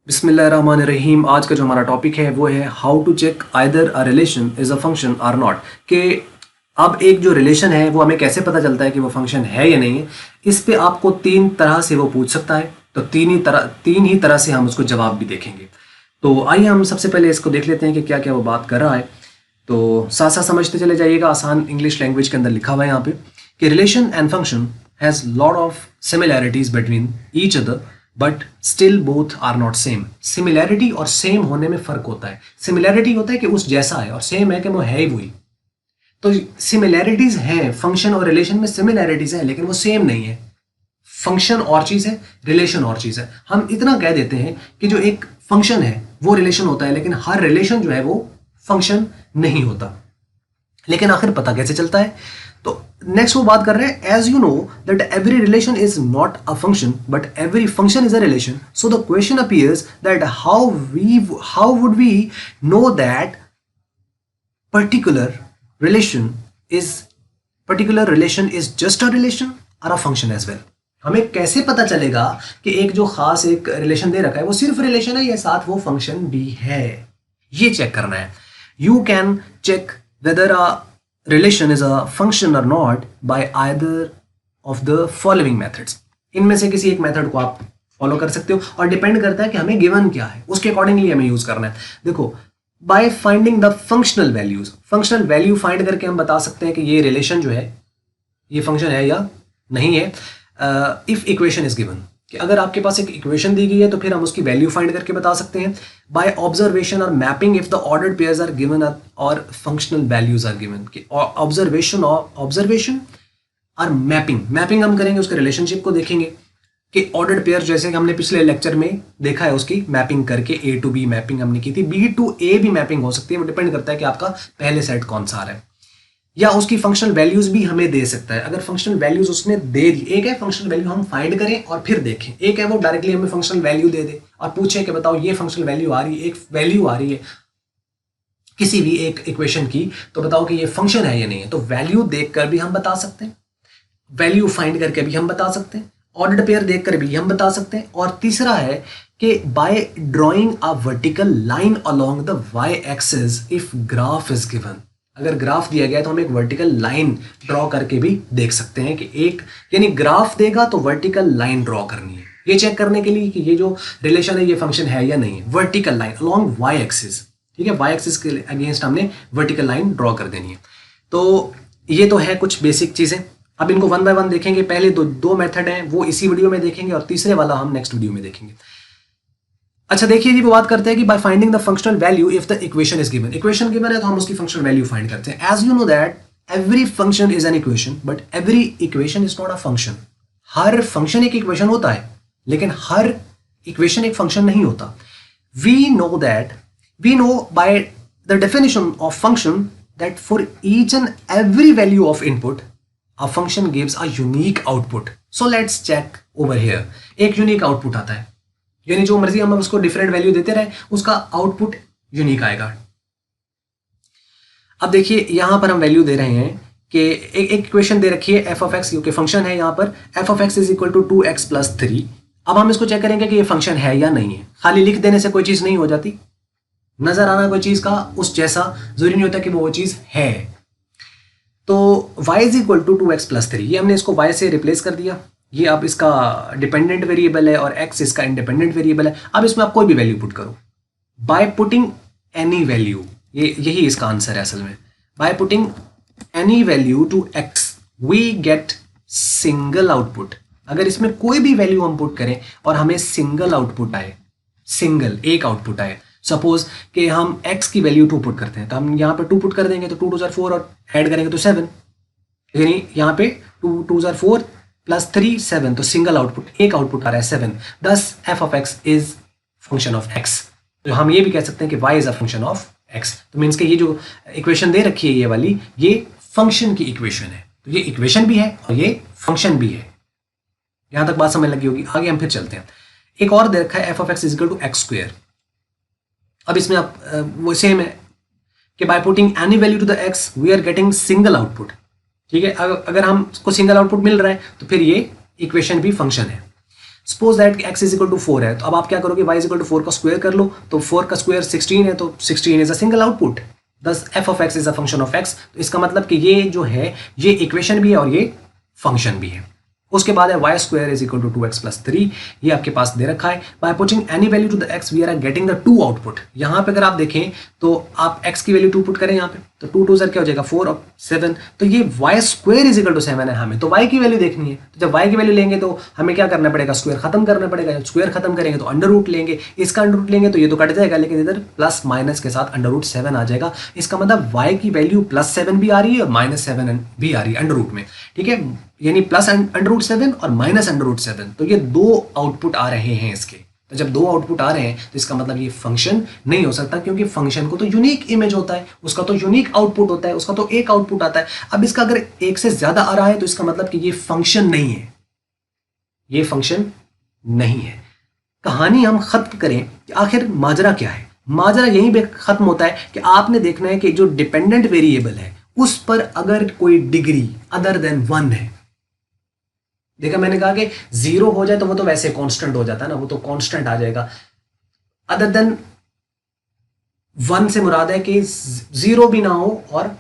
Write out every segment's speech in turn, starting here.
बिस्मिल्लाहिर्रहमानिर्रहीम। आज का जो हमारा टॉपिक है वो है how to check either a relation is a function or not. कि अब एक जो रिलेशन है वो हमें कैसे पता चलता है कि वो फंक्शन है या नहीं है। इस पे आपको तीन तरह से वो पूछ सकता है, तो तीन ही तरह से हम उसको जवाब भी देखेंगे। तो आइए हम सबसे पहले इसको देख लेते हैं कि क्या क्या वो बात कर रहा है। तो साथ साथ समझते चले जाइएगा। आसान इंग्लिश लैंग्वेज के अंदर लिखा हुआ है यहाँ पे कि relation and function has lot of similarities between each other but still both are not same. Similarity और सेम होने में फर्क होता है। सिमिलैरिटी होता है कि उस जैसा है, और सेम है कि वो है ही वही। तो सिमिलैरिटीज हैं, फंक्शन और रिलेशन में सिमिलैरिटीज है, लेकिन वो सेम नहीं है। फंक्शन और चीज है, रिलेशन और चीज है। हम इतना कह देते हैं कि जो एक फंक्शन है वो रिलेशन होता है, लेकिन हर रिलेशन जो है वो फंक्शन नहीं होता। लेकिन आखिर पता कैसे चलता है? तो नेक्स्ट वो बात कर रहे हैं, as you know that every relation is not a function but every function is a relation, so the question appears that how would we know that particular relation is just a relation or a function as well। हमें कैसे पता चलेगा कि एक जो खास एक relation दे रखा है वो सिर्फ रिलेशन है या साथ वो फंक्शन भी है? ये चेक करना है। You can check whether a relation is a function और not by either of the following methods. इनमें से किसी एक मेथड को आप फॉलो कर सकते हो, और डिपेंड करता है कि हमें गिवन क्या है, उसके अकॉर्डिंगली हमें यूज करना है। देखो, bye finding the functional values, functional value find करके हम बता सकते हैं कि ये रिलेशन जो है ये फंक्शन है या नहीं है। इफ इक्वेशन इज गिवन, कि अगर आपके पास एक इक्वेशन दी गई है तो फिर हम उसकी वैल्यू फाइंड करके बता सकते हैं। बाय ऑब्जर्वेशन और mapping, if the ordered pairs are given और functional values are given. Observation और मैपिंग हम करेंगे, उसके रिलेशनशिप को देखेंगे कि ऑर्डर्ड पेयर, जैसे कि हमने पिछले लेक्चर में देखा है, उसकी मैपिंग करके ए टू बी मैपिंग हमने की थी। बी टू ए भी मैपिंग हो सकती है, वो डिपेंड करता है कि आपका पहले सेट कौन सा आ रहा है। या उसकी फंक्शनल वैल्यूज भी हमें दे सकता है। अगर फंक्शनल वैल्यूज उसने दे दी, एक है फंक्शनल वैल्यू हम फाइंड करें और फिर देखें, एक है वो डायरेक्टली हमें फंक्शनल वैल्यू दे दे और पूछे कि बताओ ये फंक्शनल वैल्यू आ रही है, एक वैल्यू आ रही है किसी भी एक इक्वेशन की, तो बताओ कि ये फंक्शन है या नहीं है। तो वैल्यू देखकर भी हम बता सकते हैं, वैल्यू फाइंड करके भी हम बता सकते हैं, ऑर्डर्ड पेयर देखकर भी हम बता सकते हैं। और तीसरा है कि by drawing a vertical line along the Y axis if graph is given. अगर ग्राफ दिया गया तो हम एक वर्टिकल लाइन ड्रॉ करके भी देख सकते हैं कि एक, यानी ग्राफ देगा तो वर्टिकल लाइन ड्रॉ करनी है, ये चेक करने के लिए कि ये जो रिलेशन है ये फंक्शन है या नहीं है। Vertical line along Y axis, ठीक है, वाई एक्सिस के अगेंस्ट हमने वर्टिकल लाइन ड्रॉ कर देनी है। तो ये तो है कुछ बेसिक चीजें। अब इनको वन बाय वन देखेंगे। पहले दो मेथड हैं वो इसी वीडियो में देखेंगे, और तीसरे वाला हम नेक्स्ट वीडियो में देखेंगे। अच्छा, देखिए जी, वो बात करते हैं कि by finding the functional value if the equation is given. Equation given है तो हम उसकी फंक्शनल वैल्यू फाइंड करते हैं। As you know that every function is an equation but every equation is not a function. हर function एक equation होता है, लेकिन हर इक्वेशन एक फंक्शन नहीं होता। We know by the definition of function that for each and every value of input a function gives a unique output। so let's check over here। एक यूनिक आउटपुट आता है, यानी जो मर्जी हम उसको डिफरेंट वैल्यू देते रहे उसका आउटपुट यूनिक आएगा। अब देखिए यहां पर हम वैल्यू दे रहे हैं कि एक इक्वेशन दे रखी है एफ ऑफ एक्स, क्योंकि फंक्शन है यहां पर f of x is equal to 2x + 3। अब हम इसको चेक करेंगे कि ये फंक्शन है या नहीं है। खाली लिख देने से कोई चीज नहीं हो जाती, नजर आना कोई चीज का उस जैसा जरूरी नहीं होता कि वो चीज है। तो y इज इक्वल टू 2x + 3, ये हमने इसको y से रिप्लेस कर दिया। ये अब इसका डिपेंडेंट वेरिएबल है और x इसका इंडिपेंडेंट वेरिएबल है। अब इसमें आप कोई भी वैल्यू पुट करो बाय पुटिंग एनी वैल्यू, यही इसका आंसर है असल में। By putting any value to x we get single output. अगर इसमें कोई भी वैल्यू हम पुट करें और हमें सिंगल आउटपुट आए, सिंगल एक आउटपुट आए, सपोज कि हम x की वैल्यू 2 पुट करते हैं, तो हम यहाँ पे 2 पुट कर देंगे तो 2 2 जार 4 और ऐड करेंगे तो 7, यानी यहाँ पे 2 2 जार 4 + 3 7, तो सिंगल आउटपुट, एक आउटपुट आ रहा है 7। दस f of x is function of x। तो हम ये भी कह सकते हैं कि y is a function of x। तो मीन्स कि ये जो इक्वेशन दे रखी है ये वाली, ये फंक्शन की इक्वेशन है। तो ये इक्वेशन भी है और ये फंक्शन भी है। यहां तक बात समझ लगी होगी। आगे हम फिर चलते हैं। एक और दे रखा है f of x is equal to x²। अब इसमें आप वो सेम है कि by putting any value to the x we are getting single output. ठीक है, अगर हमको सिंगल आउटपुट मिल रहा है तो फिर ये इक्वेशन भी फंक्शन है। Suppose that x is equal to 4 है, तो अब आप क्या करोगे, y इज इक्वल टू 4 का स्क्वायर कर लो, तो 4 का स्क्वायर 16 है, तो 16 इज अ सिंगल आउटपुट, दस f of x is a function of x। तो इसका मतलब कि ये जो है ये इक्वेशन भी है और ये फंक्शन भी है। उसके बाद है Y square is equal to 2x plus 3, ये आपके पास दे रखा है। By putting any value to the x we are getting the two output. यहाँ पे अगर आप देखें तो आप x की वैल्यू 2 पुट करें यहाँ पे, तो 2 2 क्या हो जाएगा 4 और 7, तो ये Y square is equal to 7 है। हमें तो y की वैल्यू देखनी है, तो जब y की वैल्यू लेंगे तो हमें क्या करना पड़ेगा, स्क्वायर खत्म करना पड़ेगा। जब स्क्वायर खत्म करेंगे तो अंडर रूट लेंगे, इसका अंडर रूट लेंगे तो ये तो कट जाएगा, लेकिन इधर प्लस माइनस के साथ अंडर रूट 7 आ जाएगा। इसका मतलब y की वैल्यू प्लस 7 भी आ रही है और माइनस 7 भी आ रही है अंडर रूट में, ठीक है, यानी प्लस अंडर रूट 7 और माइनस अंडर रूट 7, तो ये दो आउटपुट आ रहे हैं इसके। तो जब दो आउटपुट आ रहे हैं तो इसका मतलब ये फंक्शन नहीं हो सकता, क्योंकि फंक्शन को तो यूनिक इमेज होता है, उसका तो यूनिक आउटपुट होता है, उसका तो एक आउटपुट आता है। अब इसका अगर एक से ज्यादा आ रहा है तो इसका मतलब कि ये फंक्शन नहीं है, ये फंक्शन नहीं है। कहानी हम खत्म करें कि आखिर माजरा क्या है। माजरा यहीं पे खत्म होता है कि आपने देखना है कि जो डिपेंडेंट वेरिएबल है उस पर अगर कोई डिग्री अदर देन 1 है, देखा मैंने कहा कि 0 हो जाए तो वो तो वैसे कांस्टेंट हो जाता है ना, वो तो कांस्टेंट आ जाएगा। अदर देन 1 से मुराद है कि 0 भी ना हो और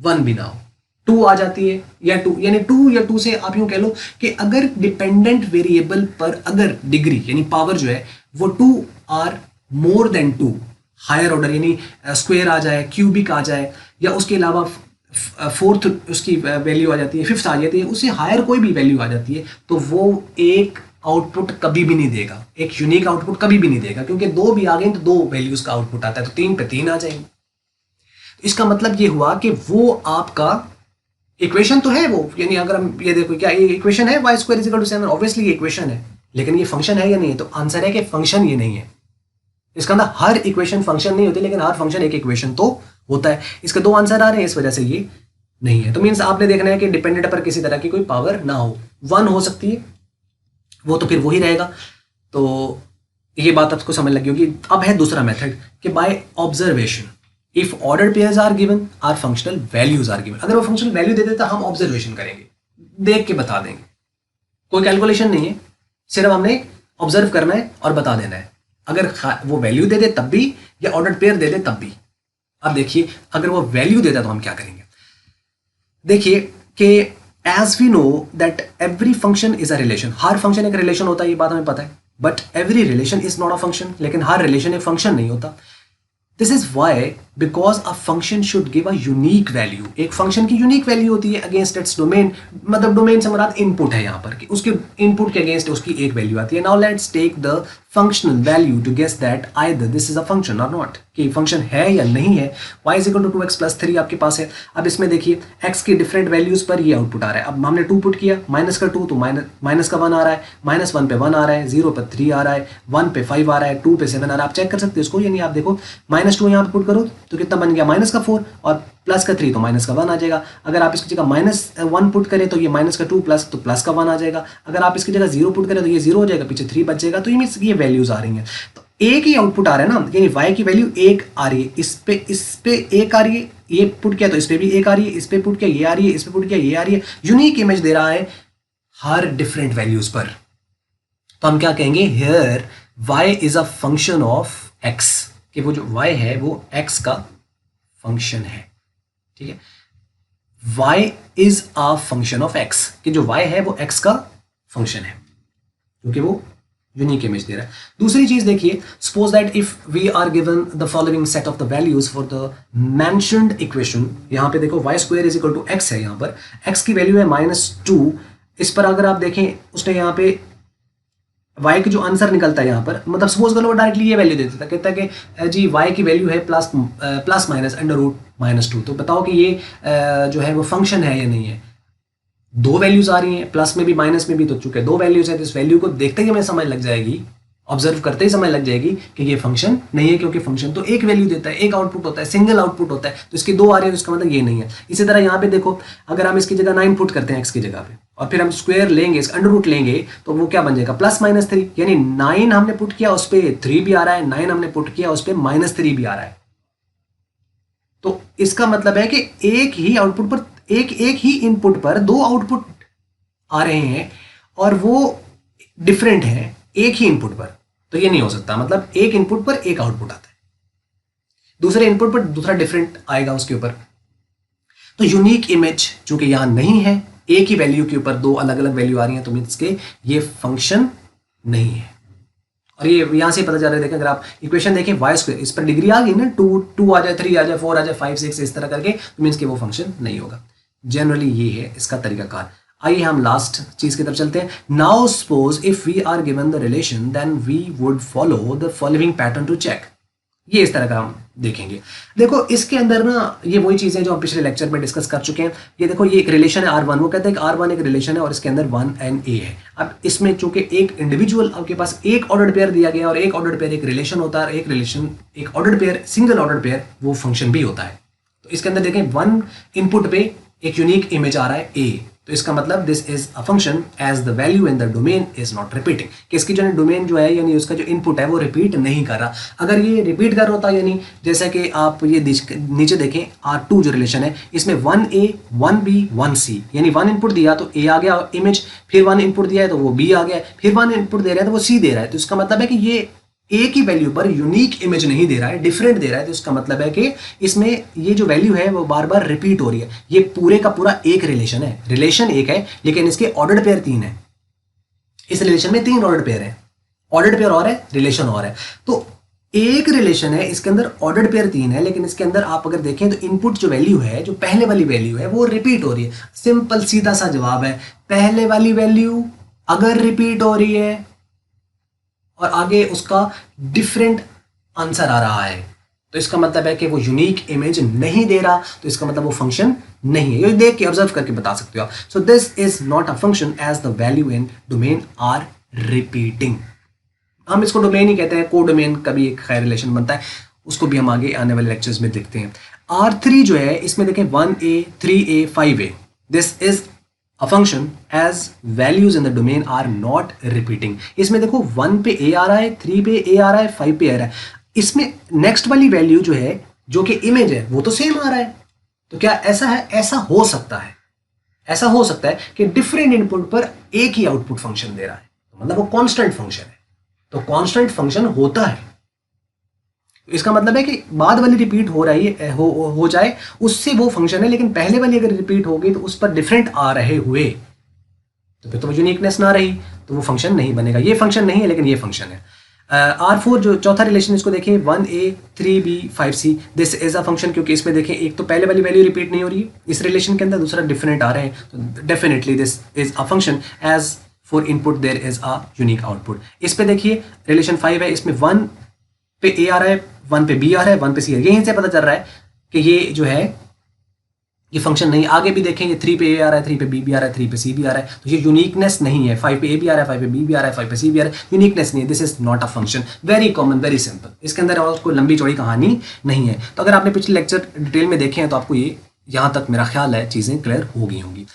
1 भी ना हो, 2 आ जाती है या 2, यानी 2 या 2 से आप यूं कह लो कि अगर डिपेंडेंट वेरिएबल पर अगर डिग्री यानी पावर जो है वो 2 or more than 2, higher order यानी स्क्वायर आ जाए, क्यूबिक आ जाए, या उसके अलावा फोर्थ उसकी वैल्यू आ जाती है, फिफ्थ आ जाती है, उससे हायर कोई भी वैल्यू आ जाती है, तो वो एक आउटपुट कभी भी नहीं देगा, एक यूनिक आउटपुट कभी भी नहीं देगा, क्योंकि 2 भी आ गए तो 2 वैल्यूज का आउटपुट आता है, तो 3 पे 3 आ जाएंगे। इसका मतलब ये हुआ कि वो आपका इक्वेशन तो है वो, यानी अगर हम ये देखो क्या ये इक्वेशन है Y square is equal to 7, obviously ये इक्वेशन है, लेकिन ये फंक्शन है या नहीं है, तो आंसर है कि फंक्शन ये नहीं है। इसका अंदर हर इक्वेशन फंक्शन नहीं होती, लेकिन हर फंक्शन एक इक्वेशन तो होता है। इसके दो आंसर आ रहे हैं, इस वजह से ये नहीं है। तो मीन्स आपने देखना है कि डिपेंडेंट पर किसी तरह की कोई पावर ना हो, 1 हो सकती है, वो तो फिर वही रहेगा। तो ये बात आपको समझ लगी होगी। अब है दूसरा मेथड कि by observation, if ordered pairs are given or functional values are given. अगर वो फंक्शनल वैल्यू दे देता हम ऑब्जर्वेशन करेंगे, देख के बता देंगे, कोई कैलकुलेशन नहीं है, सिर्फ हमने ऑब्जर्व करना है और बता देना है। अगर वो वैल्यू दे दे तब भी या ऑर्डर्ड पेयर दे दे तब भी। अब देखिए अगर वो वैल्यू देता तो हम क्या करेंगे। देखिए कि as we know that every function is a relation, हर फंक्शन एक रिलेशन होता है, ये बात हमें पता है, but every relation is not a function, लेकिन हर रिलेशन एक फंक्शन नहीं होता। This is why because a function should give a unique value. एक फंक्शन की यूनिक वैल्यू होती है अगेंस्ट इट्स डोमेन, मतलब डोमेन से मुराद इनपुट है यहाँ पर कि उसके इनपुट के अगेंस्ट उसकी एक वैल्यू आती है। Now let's take the functional value to guess that either this is a function और नॉट, कि फंक्शन है या नहीं है। y इज इक्वल टू 2x प्लस 3 आपके पास है। अब इसमें देखिए x की डिफरेंट वैल्यूज पर ये आउटपुट आ रहा है। अब हमने 2 पुट किया, माइनस का 2 तो माइनस का 1 आ रहा है, -1 पे 1 आ रहा है, 0 पे 3 आ रहा है, 1 पे 5 आ रहा है, 2 पे 7 आ रहा है। आप चेक कर सकते हो इसको, यानी आप देखो -2 यहाँ पे पुट करो तो कितना बन गया, -का 4 और प्लस का 3 तो -का 1 आ जाएगा। अगर आप इसकी जगह -1 पुट करें तो ये -का 2 प्लस तो प्लस का 1 आ जाएगा। अगर आप इसकी जगह 0 पुट करें तो ये 0 हो जाएगा, पीछे 3 बच जाएगा। तो ये वैल्यूज आ रही हैं, तो एक ही आउटपुट आ रहा है ना, यानी y की वैल्यू 1 आ रही है, इस पे 1 आ रही है, ये पुट किया तो इस पे भी 1 आ रही है, इस पे पुट किया ये आ रही है, इस पे पुट किया ये आ रही है। यूनिक इमेज दे रहा है हर डिफरेंट वैल्यूज पर। तो हम क्या कहेंगे, here y is a function of x, कि वो जो y है वो x का फंक्शन है, ठीक है। y is a function of x, कि जो y है वो x का फंक्शन है, क्योंकि वो यूनिक इमेज दे रहा है। दूसरी चीज देखिए, suppose that if we are given the following set of the values for the mentioned equation. यहाँ पे देखो y square is equal to x है, यहाँ पर x की वैल्यू है -2। इस पर अगर आप देखें उसने यहाँ पे y की जो आंसर निकलता है यहाँ पर, मतलब सपोज करो वो डायरेक्टली ये वैल्यू दे देता, कहता है कि जी y की वैल्यू है प्लस माइनस अंडर रूट -2। तो बताओ कि ये जो है वो फंक्शन है या नहीं है। दो वैल्यूज आ रही हैं, प्लस में भी माइनस में भी, तो चूंकि दो वैल्यूज है तो इस वैल्यू को देखते ही हमें समझ लग जाएगी, ऑब्जर्व करते ही समझ लग जाएगी कि ये फंक्शन नहीं है, क्योंकि फंक्शन तो एक वैल्यू देता है, एक आउटपुट होता है, सिंगल आउटपुट होता है। तो इसकी दो आ रही है तो इसका मतलब ये नहीं है। इसी तरह यहाँ पे देखो, अगर हम इसकी जगह 9 पुट करते हैं x की जगह पे और फिर हम स्क्वायर लेंगे, इसका अंडर रूट लेंगे, तो वो क्या बन जाएगा, +-3, यानी 9 हमने पुट किया उस पर 3 भी आ रहा है, 9 हमने पुट किया उस पर -3 भी आ रहा है। तो इसका मतलब है कि एक ही आउटपुट पर एक ही इनपुट पर दो आउटपुट आ रहे हैं, और वो डिफरेंट हैं एक ही इनपुट पर, तो ये नहीं हो सकता। मतलब एक इनपुट पर एक आउटपुट आता है, दूसरे इनपुट पर दूसरा डिफरेंट आएगा उसके ऊपर। तो यूनिक इमेज चूंकि यहां नहीं है, एक ही वैल्यू के ऊपर दो अलग अलग वैल्यू आ रही है, तो मीन्स के ये फंक्शन नहीं है। और ये यहां से पता चल रहा है, देखें अगर आप इक्वेशन देखें वाई स्क्वायर, इस पर डिग्री आ गई ना, 2 आ जाए, 3 आ जाए, 4 आ जाए, 5 6 इस तरह करके, तो मीन्स के वो फंक्शन नहीं होगा। जनरली ये है इसका तरीकाकार। आइए हम लास्ट चीज की तरफ चलते हैं। Now suppose if we are given the relation then we would follow the following pattern to check. ये इस तरह का हम देखेंगे। देखो इसके अंदर ना ये वही चीजें जो हम पिछले लेक्चर में डिस्कस कर चुके हैं। ये देखो ये एक रिलेशन है R1, वो कहते हैं कि R1 एक रिलेशन है और इसके अंदर 1 and A है। अब इसमें चूंकि एक इंडिविजुअल आपके पास एक ऑर्डर्ड पेयर दिया गया और एक ऑर्डर्ड पेयर एक रिलेशन होता है, एक रिलेशन एक ordered pair single ordered pair वो फंक्शन भी होता है। तो इसके अंदर देखें 1 इनपुट पे एक यूनिक इमेज आ रहा है A, तो इसका मतलब this is a function as the value in the domain is not repeating, कि इसकी जो डोमेन जो है यानी उसका जो इनपुट है वो रिपीट नहीं कर रहा। अगर ये रिपीट कर रहा होता यानी जैसा कि आप ये नीचे देखें R2 जो रिलेशन है इसमें 1A 1B 1C, यानी 1 इनपुट दिया तो A आ गया इमेज, फिर 1 इनपुट दिया है तो वो B आ गया, फिर 1 इनपुट दे रहा है तो वो C दे रहा है। तो इसका मतलब है कि ये एक ही वैल्यू पर यूनिक इमेज नहीं दे रहा है, डिफरेंट दे रहा है। तो इसका मतलब है कि इसमें ये जो वैल्यू है वो बार बार रिपीट हो रही है। ये पूरे का पूरा एक रिलेशन है, रिलेशन एक है लेकिन इसके ऑर्डर्ड पेयर 3 है। इस रिलेशन में 3 ऑर्डर्ड पेयर है, ऑर्डर्ड पेयर और है, रिलेशन और है। तो एक रिलेशन है, इसके अंदर ऑर्डर्ड पेयर 3 है, लेकिन इसके अंदर आप अगर देखें तो इनपुट जो वैल्यू है, जो पहले वाली वैल्यू है वो रिपीट हो रही है। सिंपल सीधा सा जवाब है, पहले वाली वैल्यू अगर रिपीट हो रही है और आगे उसका डिफरेंट आंसर आ रहा है, तो इसका मतलब है कि वो यूनिक इमेज नहीं दे रहा, तो इसका मतलब वो फंक्शन नहीं है। ये देख के ऑब्जर्व करके बता सकते हो आप। So this is not a function as the value in domain are repeating. हम इसको डोमेन ही कहते हैं, को डोमेन का भी एक खैर रिलेशन बनता है, उसको भी हम आगे आने वाले लेक्चर्स में देखते हैं। R3 जो है इसमें देखें 1A 3A 5A, this is a function as values in the domain are not repeating। इसमें देखो 1 पे A आ रहा है, 3 पे A आ रहा है, 5 पे A आ रहा है। इसमें नेक्स्ट वाली वैल्यू जो है जो कि इमेज है वो तो सेम आ रहा है। तो क्या ऐसा है? ऐसा हो सकता है, ऐसा हो सकता है कि डिफरेंट इनपुट पर एक ही आउटपुट फंक्शन दे रहा है, तो मतलब वो कांस्टेंट फंक्शन है। तो कांस्टेंट फंक्शन होता है, इसका मतलब है कि बाद वाली रिपीट हो रही है हो जाए उससे वो फंक्शन है, लेकिन पहले वाली अगर रिपीट हो गई तो उस पर डिफरेंट आ रहे हुए तो फिर तो वो यूनिकनेस ना रही, तो वो फंक्शन नहीं बनेगा। ये फंक्शन नहीं है लेकिन ये फंक्शन है। R4 जो चौथा रिलेशन इसको देखें 1A 3B 5C, this is a function, क्योंकि इसमें देखें एक तो पहले वाली वैल्यू रिपीट नहीं हो रही है इस रिलेशन के अंदर, दूसरा डिफरेंट आ रहे हैं, तो definitely this is a function as for input there is a unique output. इस पे देखिए रिलेशन 5 है, इसमें 1 पे A आ रहा है, 1 पे B आ रहा है, 1 पे C आ रहा है। यहीं से पता चल रहा है कि ये जो है ये फंक्शन नहीं। आगे भी देखेंगे 3 पे A आ रहा है, 3 पे B भी आ रहा है, 3 पे C भी आ रहा है, तो ये यूनिकनेस नहीं है। 5 पे A भी आ रहा है, 5 पे B भी आ रहा है, 5 पे C भी आ रहा है, यूनिकनेस नहीं है। This is not a function. Very common, very simple. इसके अंदर और कोई लंबी चौड़ी कहानी नहीं है। तो अगर आपने पिछले लेक्चर डिटेल में देखे हैं तो आपको ये यहाँ तक मेरा ख्याल है चीज़ें क्लियर हो गई होंगी।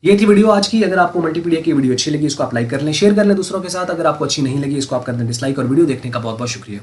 ये थी वीडियो आज की। अगर आपको मल्टीपीडिया की वीडियो अच्छी लगी इसको आप लाइक कर लें, शेयर कर लें दूसरों के साथ। अगर आपको अच्छी नहीं लगी इसको आप कर दें डिसलाइक। और वीडियो देखने का बहुत बहुत शुक्रिया।